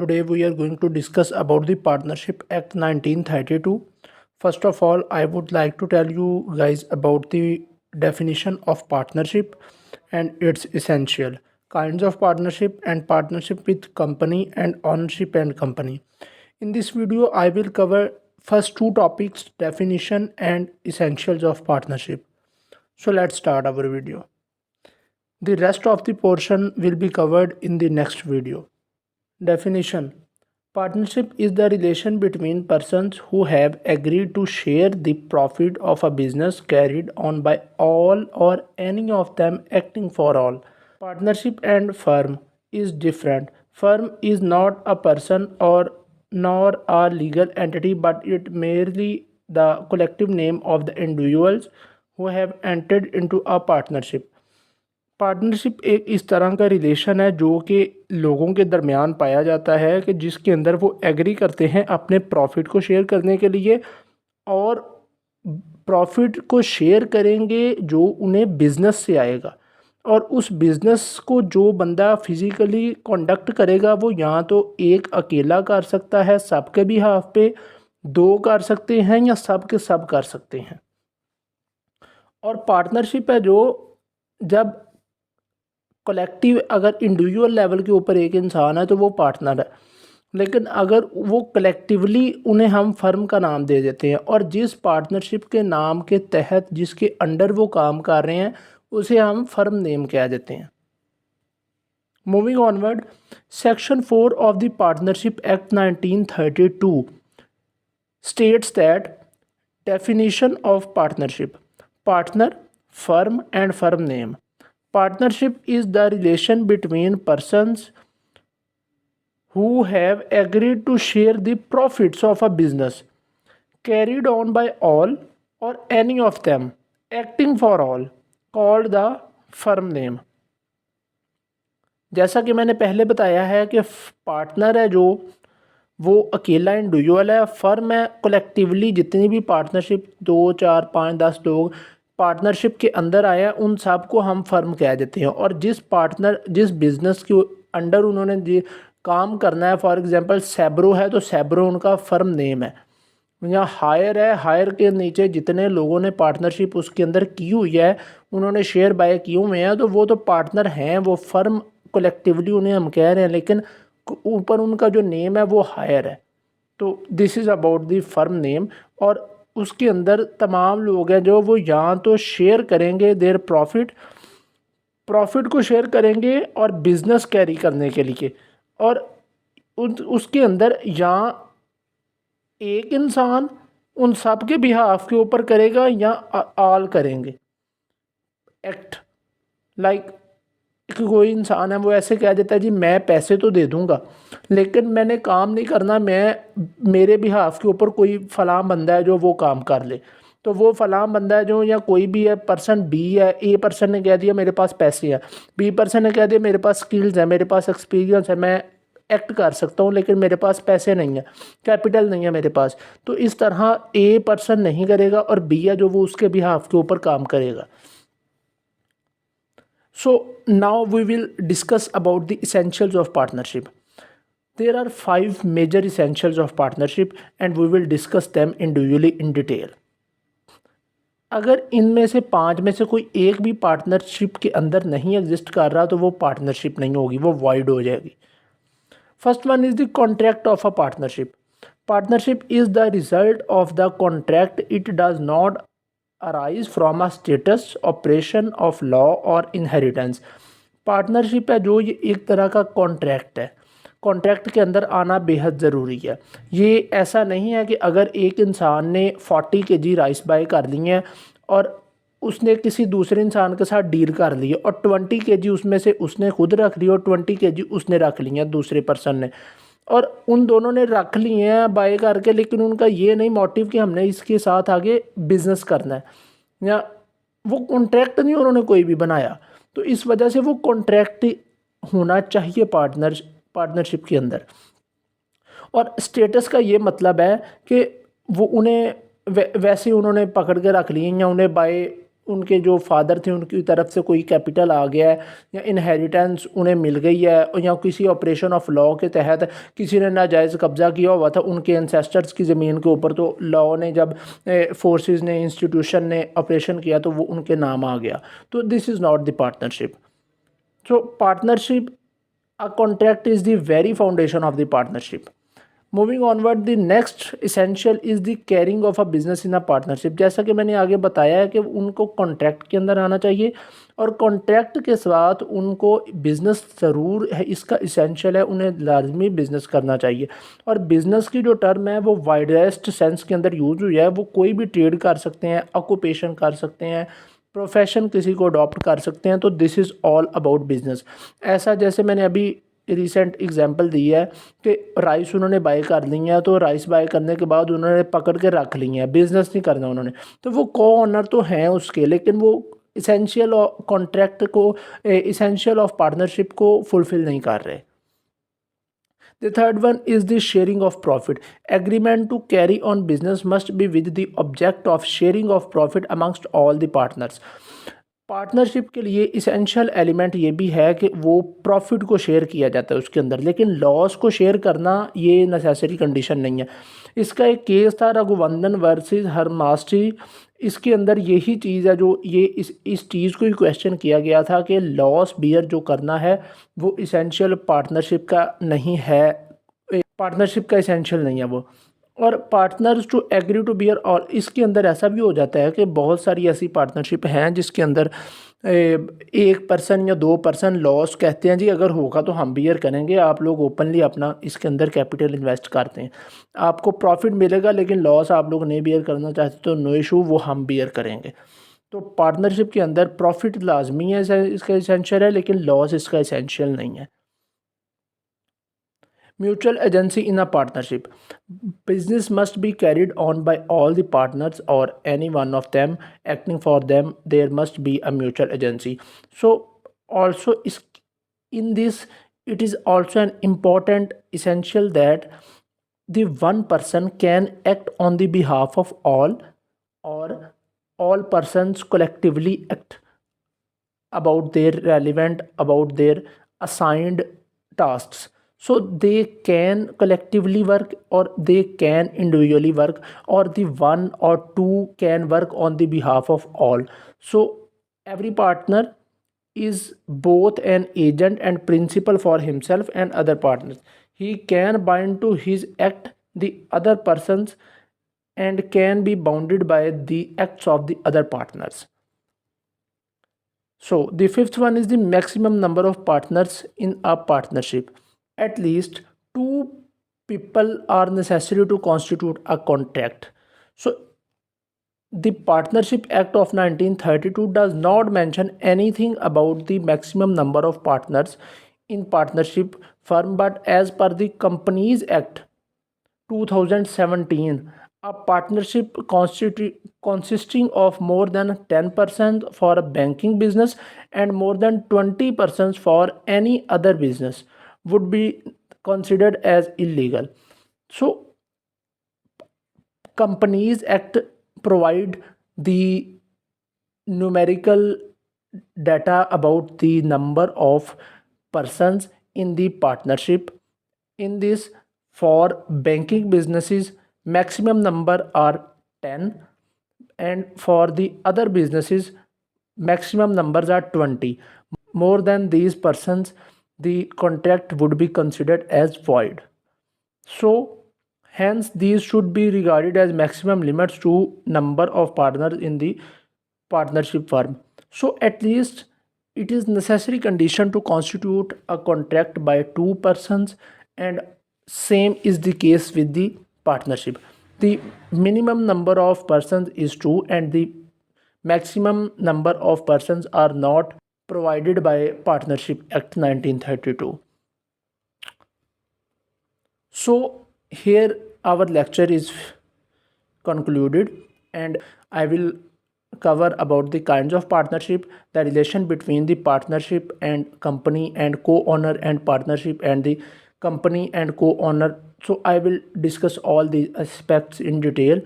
Today we are going to discuss about the Partnership Act 1932. First of all, I would like to tell you guys about the definition of partnership and its essential kinds of partnership and partnership with company and ownership and company. In this video, I will cover first two topics, definition and essentials of partnership. So let's start our video. The rest of the portion will be covered in the next video. Definition: partnership is the relation between persons who have agreed to share the profit of a business carried on by all or any of them acting for all. Partnership and firm is different. Firm is not a person or nor a legal entity, but it merely the collective name of the individuals who have entered into a partnership. Partnership एक इस तरह का relation है जो कि लोगों के दरमियान पाया जाता है कि जिसके अंदर वो एग्री करते हैं अपने प्रॉफिट को शेयर करने के लिए, और प्रॉफिट को शेयर करेंगे जो उन्हें बिज़नेस से आएगा। और उस बिज़नेस को जो बंदा फिज़िकली कंडक्ट करेगा वो या तो एक अकेला कर सकता है सबके भी हाफ पे, दो कर सकते हैं या सब के सब कर सकते हैं। और पार्टनरशिप है जो जब कलेक्टिव, अगर इंडिविजुअल लेवल के ऊपर एक इंसान है तो वो पार्टनर है, लेकिन अगर वो कलेक्टिवली उन्हें हम फर्म का नाम दे देते हैं, और जिस पार्टनरशिप के नाम के तहत जिसके अंडर वो काम कर रहे हैं उसे हम फर्म नेम कह देते हैं। Moving onward, section 4 of the partnership act 1932 states that definition of partnership: partner, firm and firm name. Partnership is the relation between persons who have agreed to share the profits of a business carried on by all or any of them acting for all, called the firm name. जैसा कि मैंने पहले बताया है कि partner है जो वो अकेला इंडिविजुअल है, फर्म है कलेक्टिवली जितनी भी पार्टनरशिप 2, 4, 5, 10 लोग पार्टनरशिप के अंदर आए हैं उन सब को हम फर्म कह देते हैं। और जिस बिज़नेस के अंडर उन्होंने जी काम करना है, फॉर एग्जांपल सैब्रो है तो सैब्रो उनका फर्म नेम है। या हायर है, हायर के नीचे जितने लोगों ने पार्टनरशिप उसके अंदर की हुई है, उन्होंने शेयर बाय किए हुए हैं, तो वो तो पार्टनर हैं, वो फर्म कलेक्टिवली उन्हें हम कह रहे हैं, लेकिन ऊपर उनका जो नेम है वो हायर है। तो this is about the firm name. और उसके अंदर तमाम लोग हैं जो वो या तो शेयर करेंगे देयर प्रॉफिट को शेयर करेंगे और बिज़नेस कैरी करने के लिए, और उसके अंदर या एक इंसान उन सब के बिहाफ के ऊपर करेगा या आल करेंगे एक्ट। लाइक कोई इंसान है वो ऐसे कह देता है जी मैं पैसे तो दे दूंगा लेकिन मैंने काम नहीं करना, मेरे बिहाफ के ऊपर कोई फ़लाँ बंदा है जो वो काम कर ले। तो वो फ़लाँ बंदा है जो, या कोई भी है, पर्सन बी है, ए पर्सन ने कह दिया मेरे पास पैसे हैं, बी पर्सन ने कह दिया मेरे पास स्किल्स है, मेरे पास एक्सपीरियंस है, मैं एक्ट कर सकता हूँ लेकिन मेरे पास पैसे नहीं है, कैपिटल नहीं है मेरे पास। तो इस तरह ए पर्सन नहीं करेगा और बी है जो वो उसके बिहाफ के ऊपर काम करेगा। So now we will discuss about the essentials of partnership. There are 5 major essentials of partnership and we will discuss them individually in detail. अगर इनमें से 5 में से कोई एक भी पार्टनरशिप के अंदर नहीं एग्जिस्ट कर रहा तो वो पार्टनरशिप नहीं होगी, वो वॉइड हो जाएगी। First one is the contract of a partnership. Partnership is the result of the contract. It does not arise from a status, operation of law or inheritance. Partnership है जो ये एक तरह का कॉन्ट्रैक्ट है, कॉन्ट्रैक्ट के अंदर आना बेहद ज़रूरी है। ये ऐसा नहीं है कि अगर एक इंसान ने 40 kg राइस बाय कर ली है और उसने किसी दूसरे इंसान के साथ डील कर ली है और 20 kg उसमें से उसने खुद रख ली और 20 kg उसने रख ली है दूसरे पर्सन ने, और उन दोनों ने रख लिए हैं बाय करके, लेकिन उनका ये नहीं मोटिव कि हमने इसके साथ आगे बिज़नेस करना है, या वो कॉन्ट्रैक्ट नहीं उन्होंने कोई भी बनाया। तो इस वजह से वो कॉन्ट्रैक्ट होना चाहिए पार्टनरशिप के अंदर। और स्टेटस का ये मतलब है कि वो उन्हें वैसे उन्होंने पकड़ के रख लिए या उन्हें बाय उनके जो फादर थे उनकी तरफ से कोई कैपिटल आ गया है या इनहेरिटेंस उन्हें मिल गई है या किसी ऑपरेशन ऑफ लॉ के तहत किसी ने नाजायज़ कब्ज़ा किया हुआ था उनके एंसेस्टर्स की ज़मीन के ऊपर, तो लॉ ने जब फोर्सेस ने इंस्टीट्यूशन ने ऑपरेशन किया तो वो उनके नाम आ गया। तो this is not the partnership. So partnership, a contract is the very foundation of the partnership. Moving onward, the next essential is the carrying of a business in a partnership. जैसा कि मैंने आगे बताया है कि उनको कॉन्ट्रैक्ट के अंदर आना चाहिए और कॉन्ट्रैक्ट के साथ उनको बिज़नेस ज़रूर है, इसका इसेंशियल है, उन्हें लाजमी बिज़नेस करना चाहिए। और बिज़नेस की जो टर्म है वो वाइडेस्ट सेंस के अंदर यूज हुई है, वो कोई भी ट्रेड कर सकते हैं, ऑक्यूपेशन कर सकते हैं, प्रोफेशन किसी को अडॉप्ट कर सकते हैं। तो this is all about business. ऐसा जैसे मैंने अभी रिसेंट एग्जांपल दी है कि राइस उन्होंने बाय कर ली है, तो राइस बाय करने के बाद उन्होंने पकड़ के रख ली है, बिजनेस नहीं करना उन्होंने, तो वो को ओनर तो हैं उसके, लेकिन वो इसेंशियल कॉन्ट्रैक्ट को, इसेंशियल ऑफ पार्टनरशिप को फुलफिल नहीं कर रहे। The third one is the sharing of profit. Agreement to carry on business must be with the object of sharing of profit amongst all the partners. Partnership के लिए essential element ये भी है कि वो प्रॉफिट को शेयर किया जाता है उसके अंदर, लेकिन लॉस को शेयर करना ये नेसेसरी कंडीशन नहीं है। इसका एक केस था रघुवंदन वर्सेस हरमास्टी। इसके अंदर यही चीज़ है जो ये इस चीज़ को ही क्वेश्चन किया गया था कि लॉस बियर जो करना है वो इसेंशियल पार्टनरशिप का नहीं है, पार्टनरशिप का इसेंशियल नहीं है वो। और partners to agree to bear, और इसके अंदर ऐसा भी हो जाता है कि बहुत सारी ऐसी पार्टनरशिप हैं जिसके अंदर एक पर्सन या दो पर्सन लॉस कहते हैं जी अगर होगा तो हम बियर करेंगे, आप लोग ओपनली अपना इसके अंदर कैपिटल इन्वेस्ट करते हैं, आपको प्रॉफिट मिलेगा लेकिन लॉस आप लोग नहीं बियर करना चाहते तो नो इशू, वो हम बियर करेंगे। तो पार्टनरशिप के अंदर प्रॉफिट लाजमी है, इसका इसेंशियल है, लेकिन लॉस इसका इसेंशियल नहीं है। Mutual agency in a partnership. Business must be carried on by all the partners or any one of them acting for them. There must be a mutual agency. So, also is in this, it is also an important essential that the one person can act on the behalf of all, or all persons collectively act about their relevant, about their assigned tasks, so they can collectively work or they can individually work, or the one or two can work on the behalf of all. So every partner is both an agent and principal for himself and other partners. He can bind to his act the other persons and can be bounded by the acts of the other partners. So the fifth one is the maximum number of partners in a partnership. At least two people are necessary to constitute a contract. So the Partnership Act of 1932 does not mention anything about the maximum number of partners in partnership firm, but as per the Companies Act 2017, a partnership consisting of more than 10% for a banking business and more than 20% for any other business would be considered as illegal. So Companies Act provide the numerical data about the number of persons in the partnership. In this, for banking businesses maximum number are 10, and for the other businesses maximum numbers are 20. More than these persons the contract would be considered as void. So hence these should be regarded as maximum limits to number of partners in the partnership firm. So at least it is necessary condition to constitute a contract by two persons, and same is the case with the partnership. The minimum number of persons is two and the maximum number of persons are not provided by Partnership Act 1932. So here our lecture is concluded, and I will cover about the kinds of partnership, the relation between the partnership and company and co-owner, and partnership and the company and co-owner. So I will discuss all these aspects in detail.